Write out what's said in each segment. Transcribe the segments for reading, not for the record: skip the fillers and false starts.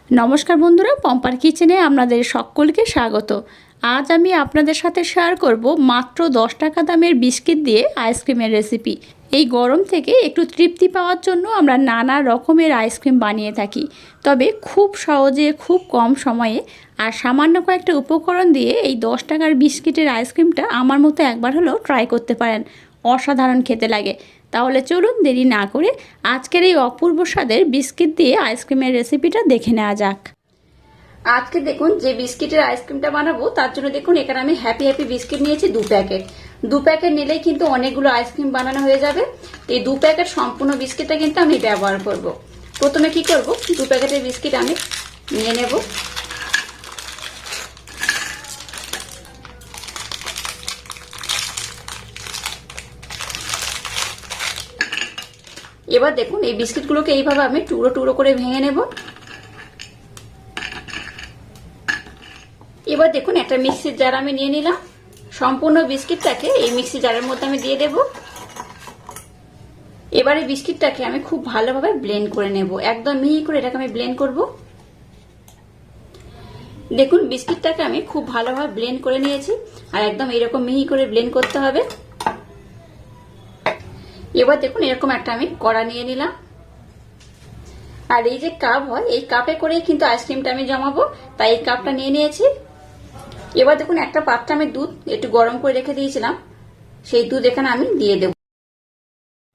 নমস্কার বন্ধুরা, পম্পার কিচেনে আপনাদের সকলকে স্বাগত। আজ আমি আপনাদের সাথে শেয়ার করব মাত্র 10 টাকা দামের বিস্কিট দিয়ে আইসক্রিমের রেসিপি। এই গরম থেকে একটু তৃপ্তি পাওয়ার জন্য আমরা নানা রকমের আইসক্রিম বানিয়ে থাকি, তবে খুব সহজে খুব কম সময়ে আর সামান্য কয়েকটা উপকরণ দিয়ে এই 10 টাকার বিস্কিটের আইসক্রিমটা আমার মতো একবার হলেও ট্রাই করতে পারেন। অসাধারণ খেতে লাগে। তাহলে চলুন দেরি না করে আজকের এই অপূর্ব স্বাদের বিস্কিট দিয়ে আইসক্রিমের রেসিপিটা দেখে নেওয়া যাক। আজকে দেখুন যে বিস্কিটের আইসক্রিমটা বানাবো তার জন্য দেখুন এখানে আমি হ্যাপি হ্যাপি বিস্কিট নিয়েছি 2 প্যাকেট নিলেই কিন্তু অনেকগুলো আইসক্রিম বানানো হয়ে যাবে। এই 2 প্যাকেট সম্পূর্ণ বিস্কিটটা কিন্তু আমি ব্যবহার করব। প্রথমে কি করব, 2 প্যাকেটের বিস্কিট আমি নিয়ে নেব। এবার দেখুন এই বিস্কিটগুলোকে এইভাবে আমি টুকরো টুকরো করে ভেঙে নেব। এবার দেখুন একটা মিক্সির জার আমি নিয়ে নিলাম। সম্পূর্ণ বিস্কিটটাকে এই মিক্সি জারের মধ্যে আমি দিয়ে দেব। এবারে বিস্কিটটাকে আমি খুব ভালোভাবে ব্লেন্ড করে নেব, একদম মিহি করে এটাকে আমি ব্লেন্ড করব। দেখুন বিস্কিটটাকে আমি খুব ভালোভাবে ব্লেন্ড করে নিয়েছি, আর একদম এরকম মিহি করে ব্লেন্ড করতে হবে। এবার দেখুন এরকম একটা আমি কড়া নিয়ে নিলাম, আর এই যে কাপ হয় এই কাপে করেই কিন্তু আইসক্রিমটা আমি জমাবো, তাই এই কাপটা নিয়ে নিয়েছি। এবার দেখুন একটা পাত্রে আমি দুধ একটু গরম করে রেখে দিয়েছিলাম, সেই দুধ এখানে আমি দিয়ে দেব।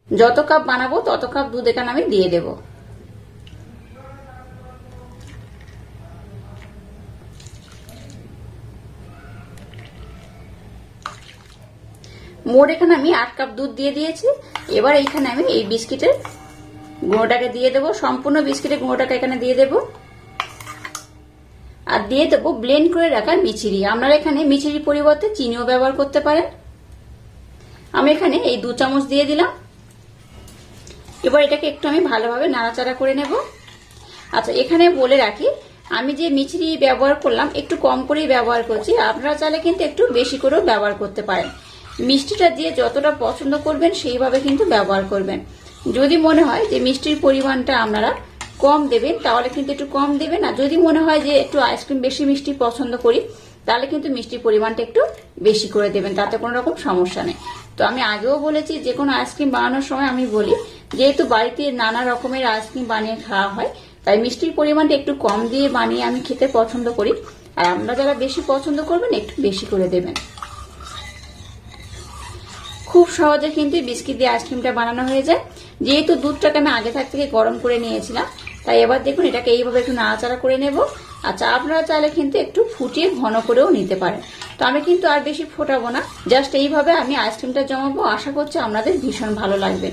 যত কাপ বানাবো তত কাপ দুধ এখানে আমি দিয়ে দেব। মোট এখানে আমি 8 কাপ দুধ দিয়ে দিয়েছি। এবার এইখানে আমি এই বিস্কিটের গুঁড়োটাকে দিয়ে দেবো, সম্পূর্ণ বিস্কিটের গুঁড়োটাকে এখানে দিয়ে দেবো। আর দিয়ে দেবো ব্লেন্ড করে রাখা মিছরি। আপনারা এখানে মিছরির পরিবর্তে চিনিও ব্যবহার করতে পারেন। আমি এখানে এই 2 চামচ দিয়ে দিলাম। এবার এটাকে একটু আমি ভালোভাবে নাড়াচাড়া করে নেব। আচ্ছা, এখানে বলে রাখি আমি যে মিছরি ব্যবহার করলাম একটু কম করেই ব্যবহার করছি, আপনারা চাইলে কিন্তু একটু বেশি করেও ব্যবহার করতে পারেন। মিষ্টিটা দিয়ে যতটা পছন্দ করবেন সেইভাবে কিন্তু ব্যবহার করবেন। যদি মনে হয় যে মিষ্টির পরিমাণটা আপনারা কম দেবেন তাহলে কিন্তু একটু কম দেবেন, আর যদি মনে হয় যে একটু আইসক্রিম বেশি মিষ্টি পছন্দ করি তাহলে কিন্তু মিষ্টির পরিমাণটা একটু বেশি করে দেবেন, তাতে কোনো রকম সমস্যা নেই। তো আমি আগেও বলেছি যে কোনো আইসক্রিম বানানোর সময় আমি বলি যেহেতু বাড়িতে নানা রকমের আইসক্রিম বানিয়ে খাওয়া হয় তাই মিষ্টির পরিমাণটা একটু কম দিয়ে বানিয়ে আমি খেতে পছন্দ করি, আর আপনারা যারা বেশি পছন্দ করবেন একটু বেশি করে দেবেন। খুব সহজে কিন্তু বিস্কিট দিয়ে আইসক্রিমটা বানানো হয়ে যায়। যেহেতু দুধটাকে আমি আগে থেকে গরম করে নিয়েছিলাম, তাই এবার দেখুন এটাকে এইভাবে একটু নাড়াচাড়া করে নেব। আচ্ছা, আপনারা চাইলে কিন্তু একটু ফুটিয়ে ঘন করেও নিতে পারেন। তো আমি কিন্তু আর বেশি ফোটাবো না, জাস্ট এইভাবে আমি আইসক্রিমটা জমাবো। আশা করছি আপনাদের ভীষণ ভালো লাগবে।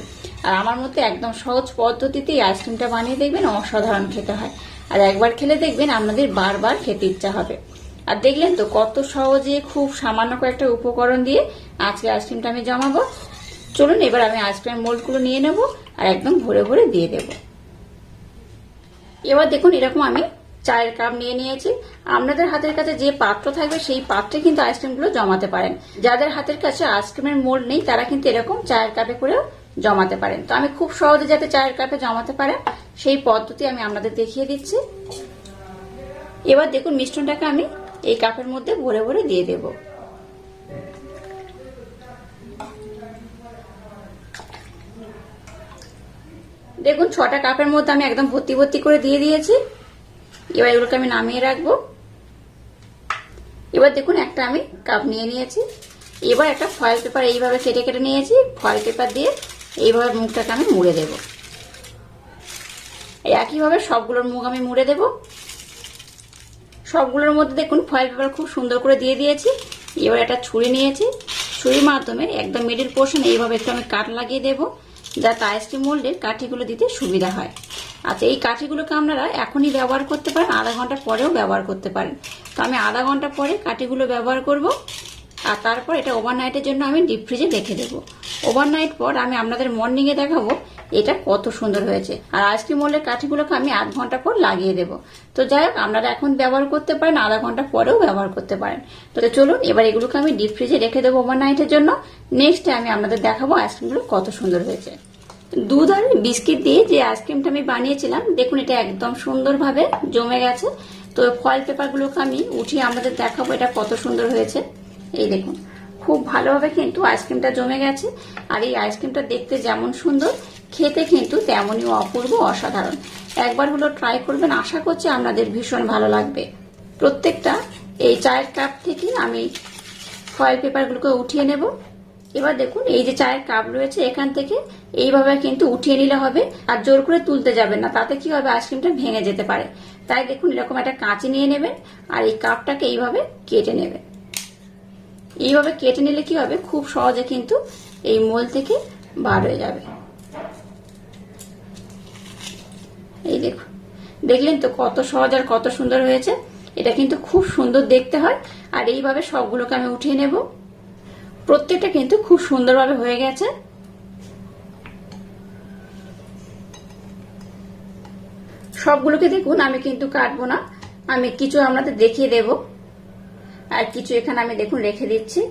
আর আমার মতো একদম সহজ পদ্ধতিতে এই আইসক্রিমটা বানিয়ে দেখবেন, অসাধারণ খেতে হয়। আর একবার খেলে দেখবেন আপনাদের বারবার খেতে ইচ্ছা হবে। আর দেখলেন তো কত সহজে খুব সামান্য কয়েকটা উপকরণ দিয়ে আজকে আইসক্রিমটা আমি জমাবো। চলুন এবার আমি আইসক্রিম মোল্ডগুলো নিয়ে নেব আর একদম ভরে ভরে দিয়ে দেব। এবার দেখুন এরকম আমি 4 কাপ নিয়ে নিয়েছি। আপনাদের হাতের কাছে যে পাত্র থাকবে সেই পাত্রে কিন্তু আইসক্রিমগুলো জমাতে পারেন। যাদের হাতের কাছে আইসক্রিমের মোল্ড নেই তারা কিন্তু এরকম 4 কাপে করেও জমাতে পারেন। তো আমি খুব সহজে যাতে 4 কাপে জমাতে পারেন সেই পদ্ধতি আমি আপনাদের দেখিয়ে দিচ্ছি। এবার দেখুন মিশ্রণটাকে আমি এই কাপের মধ্যে ভরে ভরে দিয়ে দেব। দেখুন 6টা কাপের মধ্যে আমি একদম ভর্তি ভর্তি করে দিয়ে দিয়েছি। এবার এগুলোকে আমি নামিয়ে রাখবো। এবার দেখুন একটা আমি কাপ নিয়ে নিয়েছি। এবার একটা ফয়েল পেপার এইভাবে কেটে কেটে নিয়েছি, ফয়েল পেপার দিয়ে এইভাবে মুখটাকে আমি মুড়ে দেব। একইভাবে সবগুলোর মুখ আমি মুড়ে দেব। সবগুলোর মধ্যে দেখুন ফয়েল পেপার খুব সুন্দর করে দিয়ে দিয়েছি। এবার একটা ছুরি নিয়েছি, ছুরির মাধ্যমে একদম মিডিল পোর্শন এইভাবে একটু আমি কাট লাগিয়ে দেব, যাতে আইসক্রিম মোল্ডের কাঠিগুলো দিতে সুবিধা হয়। আচ্ছা, এই কাঠিগুলোকে আপনারা এখনই ব্যবহার করতে পারেন, আধা ঘন্টা পরেও ব্যবহার করতে পারেন। তো আমি আধা ঘন্টা পরে কাঠিগুলো ব্যবহার করব, আর তারপর এটা ওভারনাইটের জন্য আমি ডিপ ফ্রিজে রেখে দেবো। ওভারনাইট পর আমি আপনাদের মর্নিংয়ে দেখাবো এটা কত সুন্দর হয়েছে। আর আইসক্রিম মোল্ডের কাঠিগুলোকে আমি আধ ঘন্টা পর লাগিয়ে দেবো। তো যাই হোক, আপনারা এখন ব্যবহার করতে পারেন, আধা ঘন্টা পরেও ব্যবহার করতে পারেন। তো চলুন এবার এগুলোকে আমি ডিপ ফ্রিজে রেখে দেবো ওভারনাইটের জন্য। নেক্সট আমি আপনাদের দেখাবো আইসক্রিমগুলো কত সুন্দর হয়েছে। দুধ আর বিস্কিট দিয়ে যে আইসক্রিমটা আমি বানিয়েছিলাম, দেখুন এটা একদম সুন্দরভাবে জমে গেছে। তো ফয়েল পেপারগুলোকে আমি উঠিয়ে আমাদের দেখাবো এটা কত সুন্দর হয়েছে। এই দেখুন খুব ভালোভাবে কিন্তু আইসক্রিমটা জমে গেছে। আর এই আইসক্রিমটা দেখতে যেমন সুন্দর, খেতে কিন্তু তেমনই অপূর্ব, অসাধারণ। একবার হলো ট্রাই করবেন, আশা করছি আপনাদের ভীষণ ভালো লাগবে। প্রত্যেকটা এই চায়ের কাপ থেকে আমি ফয়েল পেপারগুলোকে উঠিয়ে নেব। এবার দেখুন এই যে চায়ের কাপ রয়েছে, এখান থেকে এইভাবে কিন্তু উঠিয়ে নিলে হবে। আর জোর করে তুলতে যাবেন না, তাতে কি হবে আইসক্রিমটা ভেঙে যেতে পারে। তাই দেখুন এরকম একটা কাঁচি নিয়ে নেবেন আর এই কাপটাকে এইভাবে কেটে নেবেন। এইভাবে কেটে নিলে কি হবে, খুব সহজে কিন্তু এই মোল থেকে বার হয়ে যাবে। এই দেখুন, দেখলেন তো কত সহজ আর কত সুন্দর হয়েছে। এটা কিন্তু খুব সুন্দর দেখতে হয়। আর এইভাবে সবগুলোকে আমি উঠিয়ে নেব। প্রত্যেকটা কিন্তু খুব সুন্দরভাবে হয়ে গেছে। সবগুলোকে দেখুন আমি কিন্তু কাটবো না, আমি কিছু আপনাদের দেখিয়ে দেব আর কিছু এখানে আমি দেখুন রেখে দিচ্ছি।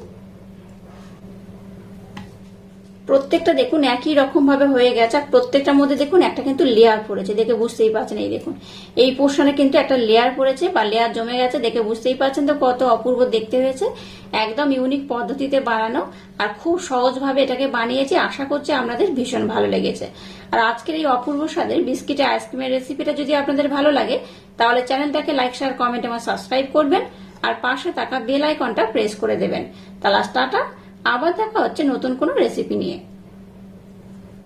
প্রত্যেকটা দেখুন একই রকম ভাবে হয়ে গেছে। আর প্রত্যেকটার মধ্যে দেখুন একটা কিন্তু লেয়ার পড়েছে, দেখে বুঝতেই পারছেন। এই দেখুন এই পোর্শনে কিন্তু একটা লেয়ার পড়েছে বা লেয়ার জমে গেছে, দেখে বুঝতেই পারছেন তো কত অপূর্ব দেখতে হয়েছে। একদম ইউনিক পদ্ধতিতে বানানো আর খুব সহজভাবে এটাকে বানিয়েছি। আশা করছি আপনাদের ভীষণ ভালো লেগেছে। আর আজকের এই অপূর্ব স্বাদের বিস্কিটে আইসক্রিমের রেসিপিটা যদি আপনাদের ভালো লাগে, তাহলে চ্যানেলটাকে লাইক, শেয়ার, কমেন্ট এবং সাবস্ক্রাইব করবেন। আর পাশে থাকা বেল আইকনটা প্রেস করে দেবেন। তাহলে টাটা, আবার দেখা হচ্ছে নতুন কোনো রেসিপি নিয়ে।